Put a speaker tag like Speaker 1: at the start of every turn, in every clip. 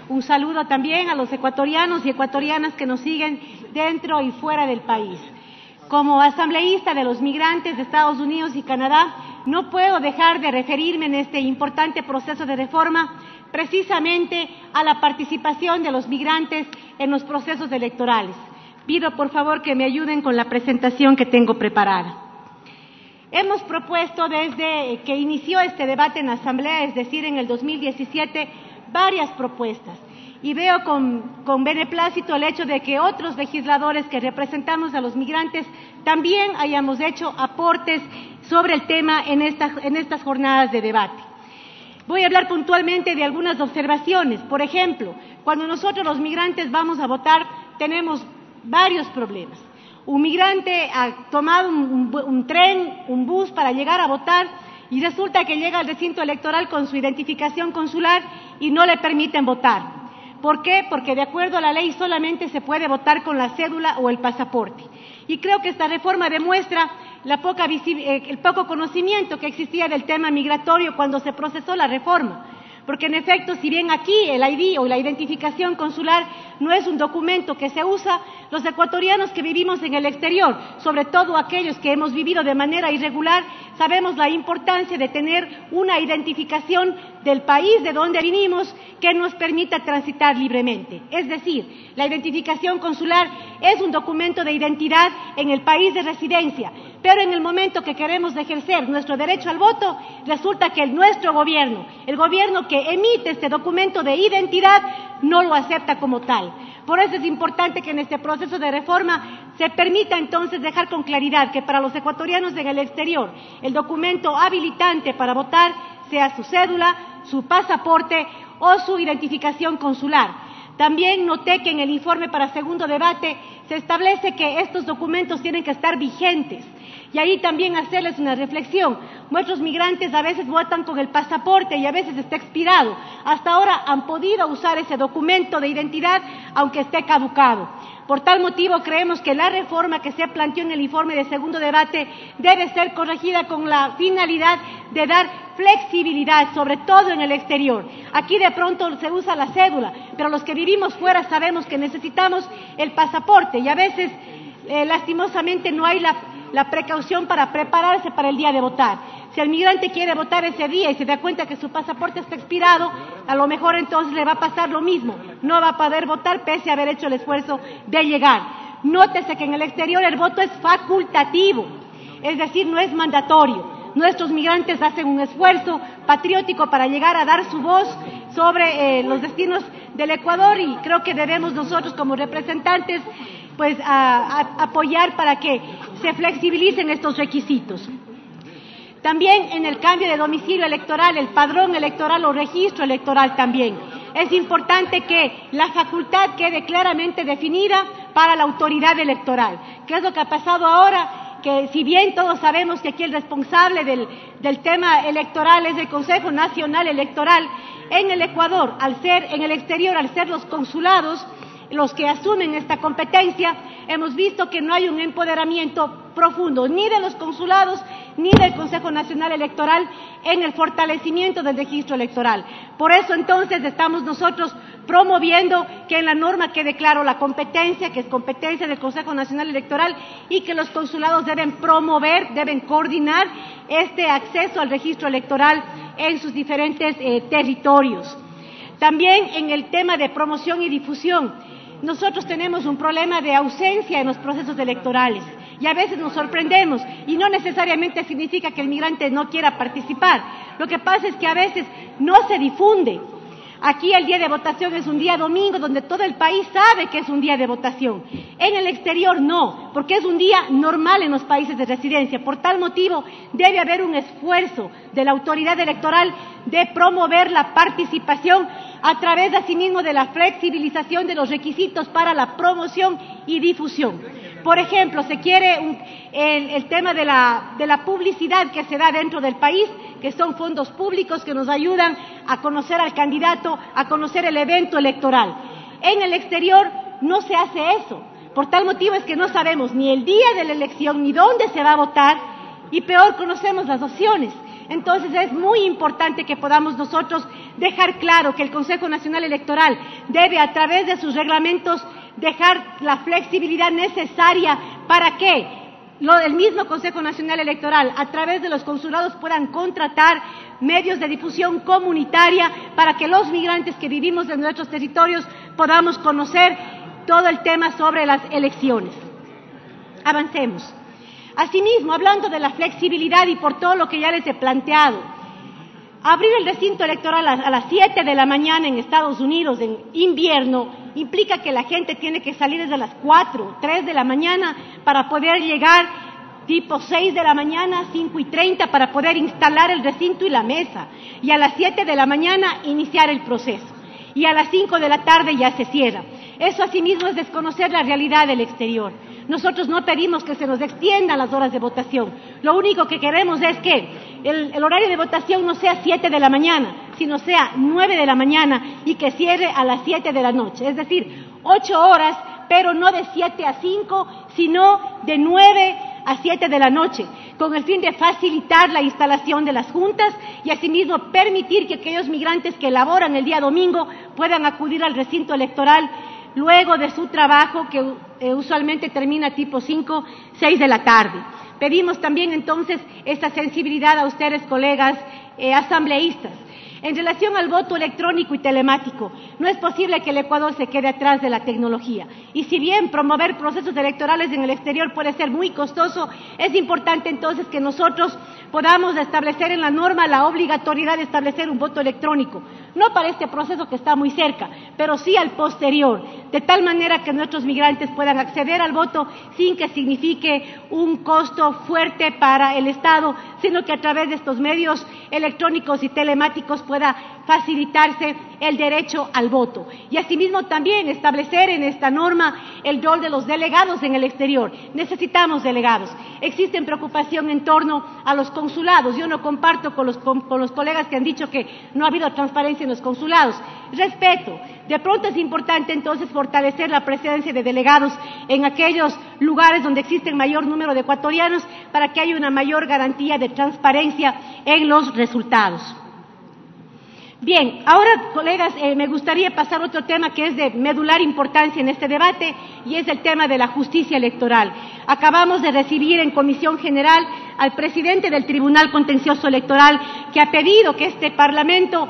Speaker 1: Un saludo también a los ecuatorianos y ecuatorianas que nos siguen dentro y fuera del país. Como asambleísta de los migrantes de Estados Unidos y Canadá, no puedo dejar de referirme en este importante proceso de reforma precisamente a la participación de los migrantes en los procesos electorales. Pido por favor que me ayuden con la presentación que tengo preparada. Hemos propuesto desde que inició este debate en la Asamblea, es decir, en el 2017, varias propuestas. Y veo con beneplácito el hecho de que otros legisladores que representamos a los migrantes también hayamos hecho aportes sobre el tema en estas jornadas de debate. Voy a hablar puntualmente de algunas observaciones. Por ejemplo, cuando nosotros los migrantes vamos a votar, tenemos varios problemas. Un migrante ha tomado un tren, un bus para llegar a votar y resulta que llega al recinto electoral con su identificación consular y no le permiten votar. ¿Por qué? Porque de acuerdo a la ley solamente se puede votar con la cédula o el pasaporte. Y creo que esta reforma demuestra el poco conocimiento que existía del tema migratorio cuando se procesó la reforma. Porque en efecto, si bien aquí el ID o la identificación consular no es un documento que se usa, los ecuatorianos que vivimos en el exterior, sobre todo aquellos que hemos vivido de manera irregular, sabemos la importancia de tener una identificación del país de donde vinimos que nos permita transitar libremente. Es decir, la identificación consular es un documento de identidad en el país de residencia, pero en el momento que queremos ejercer nuestro derecho al voto, resulta que nuestro gobierno, el gobierno que emite este documento de identidad, no lo acepta como tal. Por eso es importante que en este proceso de reforma se permita entonces dejar con claridad que para los ecuatorianos en el exterior el documento habilitante para votar sea su cédula, su pasaporte o su identificación consular. También noté que en el informe para segundo debate se establece que estos documentos tienen que estar vigentes. Y ahí también hacerles una reflexión. Muchos migrantes a veces votan con el pasaporte y a veces está expirado. Hasta ahora han podido usar ese documento de identidad aunque esté caducado. Por tal motivo creemos que la reforma que se planteó en el informe de segundo debate debe ser corregida con la finalidad de dar flexibilidad, sobre todo en el exterior. Aquí de pronto se usa la cédula, pero los que vivimos fuera sabemos que necesitamos el pasaporte y a veces lastimosamente no hay la precaución para prepararse para el día de votar. Si el migrante quiere votar ese día y se da cuenta que su pasaporte está expirado, a lo mejor entonces le va a pasar lo mismo. No va a poder votar pese a haber hecho el esfuerzo de llegar. Nótese que en el exterior el voto es facultativo, es decir, no es mandatorio. Nuestros migrantes hacen un esfuerzo patriótico para llegar a dar su voz sobre los destinos del Ecuador y creo que debemos nosotros como representantes pues apoyar para que se flexibilicen estos requisitos. También en el cambio de domicilio electoral, el padrón electoral o registro electoral también. Es importante que la facultad quede claramente definida para la autoridad electoral. ¿Qué es lo que ha pasado ahora? Que si bien todos sabemos que aquí el responsable del tema electoral es el Consejo Nacional Electoral, en el Ecuador, en el exterior, al ser los consulados los que asumen esta competencia, hemos visto que no hay un empoderamiento profundo ni de los consulados ni del Consejo Nacional Electoral en el fortalecimiento del registro electoral. Por eso entonces estamos nosotros promoviendo que en la norma quede claro la competencia, que es competencia del Consejo Nacional Electoral y que los consulados deben promover, deben coordinar este acceso al registro electoral en sus diferentes territorios. También en el tema de promoción y difusión, nosotros tenemos un problema de ausencia en los procesos electorales y a veces nos sorprendemos y no necesariamente significa que el migrante no quiera participar. Lo que pasa es que a veces no se difunde. Aquí el día de votación es un día domingo donde todo el país sabe que es un día de votación. En el exterior no, porque es un día normal en los países de residencia. Por tal motivo debe haber un esfuerzo de la autoridad electoral de promover la participación a través asimismo de la flexibilización de los requisitos para la promoción y difusión. Por ejemplo, se quiere el tema de la publicidad que se da dentro del país, que son fondos públicos que nos ayudan a conocer al candidato, a conocer el evento electoral. En el exterior no se hace eso. Por tal motivo es que no sabemos ni el día de la elección ni dónde se va a votar y peor conocemos las opciones. Entonces es muy importante que podamos nosotros dejar claro que el Consejo Nacional Electoral debe, a través de sus reglamentos, dejar la flexibilidad necesaria para que el mismo Consejo Nacional Electoral, a través de los consulados, puedan contratar medios de difusión comunitaria para que los migrantes que vivimos en nuestros territorios podamos conocer todo el tema sobre las elecciones. Avancemos. Asimismo, hablando de la flexibilidad y por todo lo que ya les he planteado, abrir el recinto electoral a las 7 de la mañana en Estados Unidos en invierno implica que la gente tiene que salir desde las 4, 3 de la mañana para poder llegar tipo 6 de la mañana, 5:30 para poder instalar el recinto y la mesa, y a las 7 de la mañana iniciar el proceso, y a las 5 de la tarde ya se cierra. Eso asimismo es desconocer la realidad del exterior. Nosotros no pedimos que se nos extiendan las horas de votación. Lo único que queremos es que el horario de votación no sea 7 de la mañana, sino sea 9 de la mañana y que cierre a las 7 de la noche. Es decir, 8 horas, pero no de 7 a 5, sino de 9 a 7 de la noche, con el fin de facilitar la instalación de las juntas y asimismo permitir que aquellos migrantes que laboran el día domingo puedan acudir al recinto electoral luego de su trabajo, que usualmente termina tipo 5, 6 de la tarde. Pedimos también entonces esta sensibilidad a ustedes, colegas asambleístas. En relación al voto electrónico y telemático, no es posible que el Ecuador se quede atrás de la tecnología. Y si bien promover procesos electorales en el exterior puede ser muy costoso, es importante entonces que nosotros podamos establecer en la norma la obligatoriedad de establecer un voto electrónico. No para este proceso que está muy cerca, pero sí al posterior, de tal manera que nuestros migrantes puedan acceder al voto sin que signifique un costo fuerte para el Estado, sino que a través de estos medios electrónicos y telemáticos pueda facilitarse el derecho al voto. Y asimismo también establecer en esta norma el rol de los delegados en el exterior. Necesitamos delegados. Existe preocupación en torno a los consulados. Yo no comparto con los colegas que han dicho que no ha habido transparencia en los consulados. Respeto. De pronto es importante entonces fortalecer la presencia de delegados en aquellos lugares donde existen mayor número de ecuatorianos para que haya una mayor garantía de transparencia en los resultados. Bien, ahora, colegas, me gustaría pasar a otro tema que es de medular importancia en este debate y es el tema de la justicia electoral. Acabamos de recibir en Comisión General al presidente del Tribunal Contencioso Electoral, que ha pedido que este Parlamento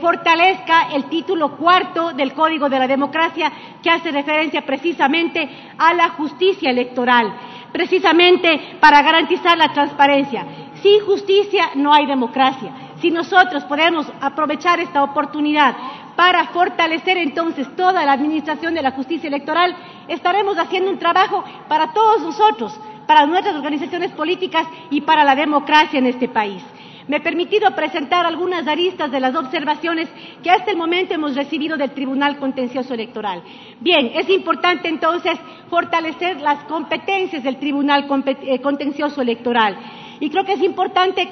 Speaker 1: fortalezca el título 4 del Código de la Democracia, que hace referencia precisamente a la justicia electoral, precisamente para garantizar la transparencia. Sin justicia no hay democracia. Si nosotros podemos aprovechar esta oportunidad para fortalecer entonces toda la administración de la justicia electoral, estaremos haciendo un trabajo para todos nosotros, para nuestras organizaciones políticas y para la democracia en este país. Me he permitido presentar algunas aristas de las observaciones que hasta el momento hemos recibido del Tribunal Contencioso Electoral. Bien, es importante entonces fortalecer las competencias del Tribunal Contencioso Electoral. Y creo que es importante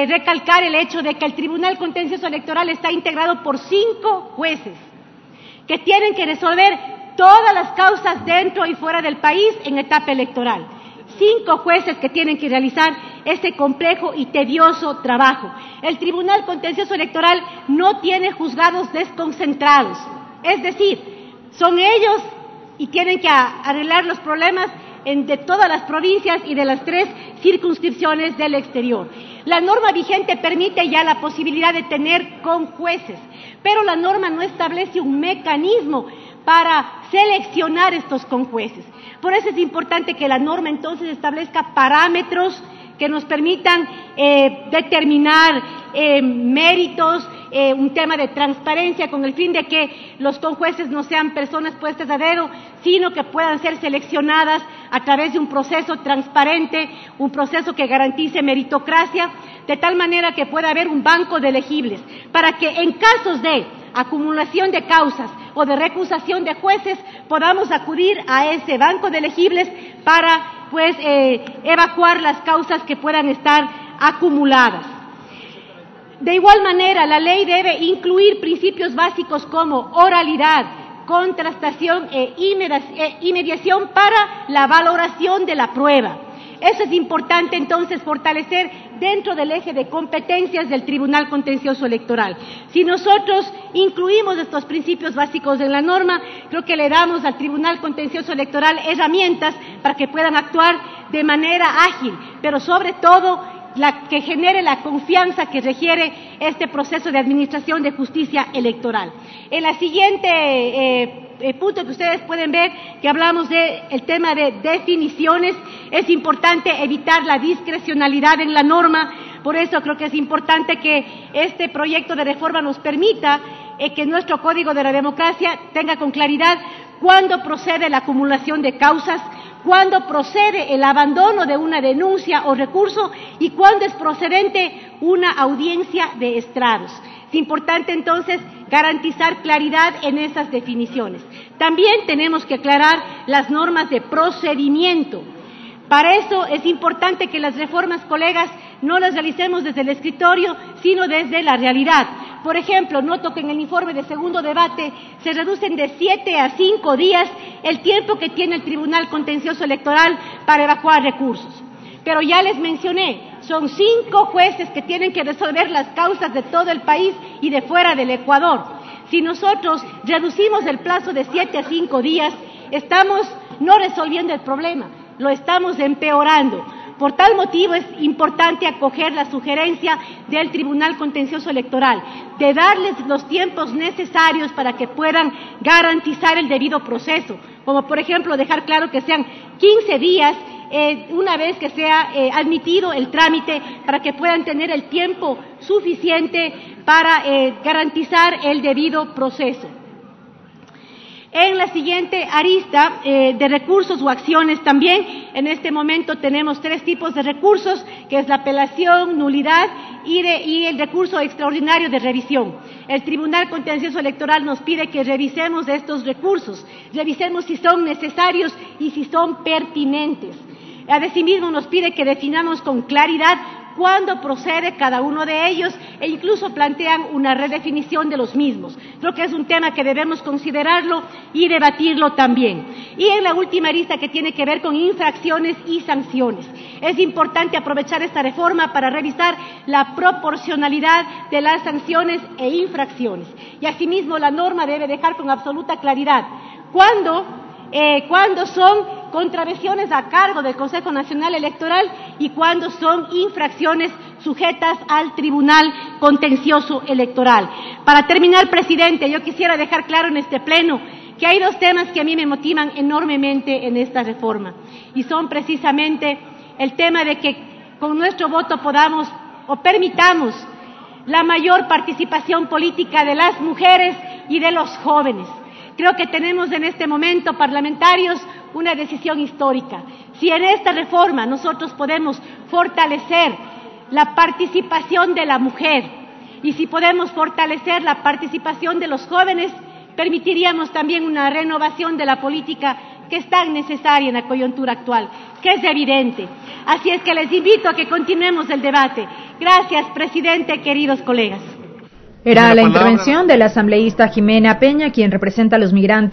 Speaker 1: recalcar el hecho de que el Tribunal Contencioso Electoral está integrado por 5 jueces que tienen que resolver todas las causas dentro y fuera del país en etapa electoral. 5 jueces que tienen que realizar ese complejo y tedioso trabajo. El Tribunal Contencioso Electoral no tiene juzgados desconcentrados, es decir, son ellos y tienen que arreglar los problemas de todas las provincias y de las 3 circunscripciones del exterior. La norma vigente permite ya la posibilidad de tener conjueces, pero la norma no establece un mecanismo para seleccionar estos conjueces. Por eso es importante que la norma entonces establezca parámetros que nos permitan determinar méritos, un tema de transparencia con el fin de que los conjueces no sean personas puestas a dedo, sino que puedan ser seleccionadas a través de un proceso transparente, un proceso que garantice meritocracia, de tal manera que pueda haber un banco de elegibles, para que en casos de acumulación de causas o de recusación de jueces podamos acudir a ese banco de elegibles para evacuar las causas que puedan estar acumuladas. De igual manera, la ley debe incluir principios básicos como oralidad, contrastación y mediación para la valoración de la prueba. Eso es importante entonces fortalecer dentro del eje de competencias del Tribunal Contencioso Electoral. Si nosotros incluimos estos principios básicos en la norma, creo que le damos al Tribunal Contencioso Electoral herramientas para que puedan actuar de manera ágil, pero sobre todo que genere la confianza que requiere este proceso de administración de justicia electoral. En la siguiente punto que ustedes pueden ver que hablamos del tema de definiciones, es importante evitar la discrecionalidad en la norma, por eso creo que es importante que este proyecto de reforma nos permita que nuestro Código de la Democracia tenga con claridad cuándo procede la acumulación de causas, cuándo procede el abandono de una denuncia o recurso y cuándo es procedente una audiencia de estrados. Es importante entonces garantizar claridad en esas definiciones. También tenemos que aclarar las normas de procedimiento. Para eso es importante que las reformas, colegas, no las realicemos desde el escritorio, sino desde la realidad. Por ejemplo, noto que en el informe de segundo debate se reducen de 7 a 5 días el tiempo que tiene el Tribunal Contencioso Electoral para evacuar recursos. Pero ya les mencioné, son 5 jueces que tienen que resolver las causas de todo el país y de fuera del Ecuador. Si nosotros reducimos el plazo de 7 a 5 días, estamos no resolviendo el problema, lo estamos empeorando. Por tal motivo es importante acoger la sugerencia del Tribunal Contencioso Electoral de darles los tiempos necesarios para que puedan garantizar el debido proceso, como por ejemplo dejar claro que sean 15 días una vez que sea admitido el trámite para que puedan tener el tiempo suficiente para garantizar el debido proceso. En la siguiente arista de recursos o acciones también, en este momento tenemos 3 tipos de recursos, que es la apelación, nulidad y el recurso extraordinario de revisión. El Tribunal Contencioso Electoral nos pide que revisemos estos recursos, revisemos si son necesarios y si son pertinentes. Asimismo nos pide que definamos con claridad cuándo procede cada uno de ellos e incluso plantean una redefinición de los mismos. Creo que es un tema que debemos considerarlo y debatirlo también. Y en la última arista que tiene que ver con infracciones y sanciones. Es importante aprovechar esta reforma para revisar la proporcionalidad de las sanciones e infracciones. Y asimismo la norma debe dejar con absoluta claridad cuándo son contravenciones a cargo del Consejo Nacional Electoral y cuándo son infracciones sujetas al Tribunal Contencioso Electoral. Para terminar, presidente, yo quisiera dejar claro en este pleno que hay 2 temas que a mí me motivan enormemente en esta reforma y son precisamente el tema de que con nuestro voto podamos o permitamos la mayor participación política de las mujeres y de los jóvenes. Creo que tenemos en este momento, parlamentarios, una decisión histórica. Si en esta reforma nosotros podemos fortalecer la participación de la mujer y si podemos fortalecer la participación de los jóvenes, permitiríamos también una renovación de la política que es tan necesaria en la coyuntura actual, que es evidente. Así es que les invito a que continuemos el debate. Gracias, presidente, queridos colegas.
Speaker 2: Era la intervención de la asambleísta Jimena Peña, quien representa a los migrantes.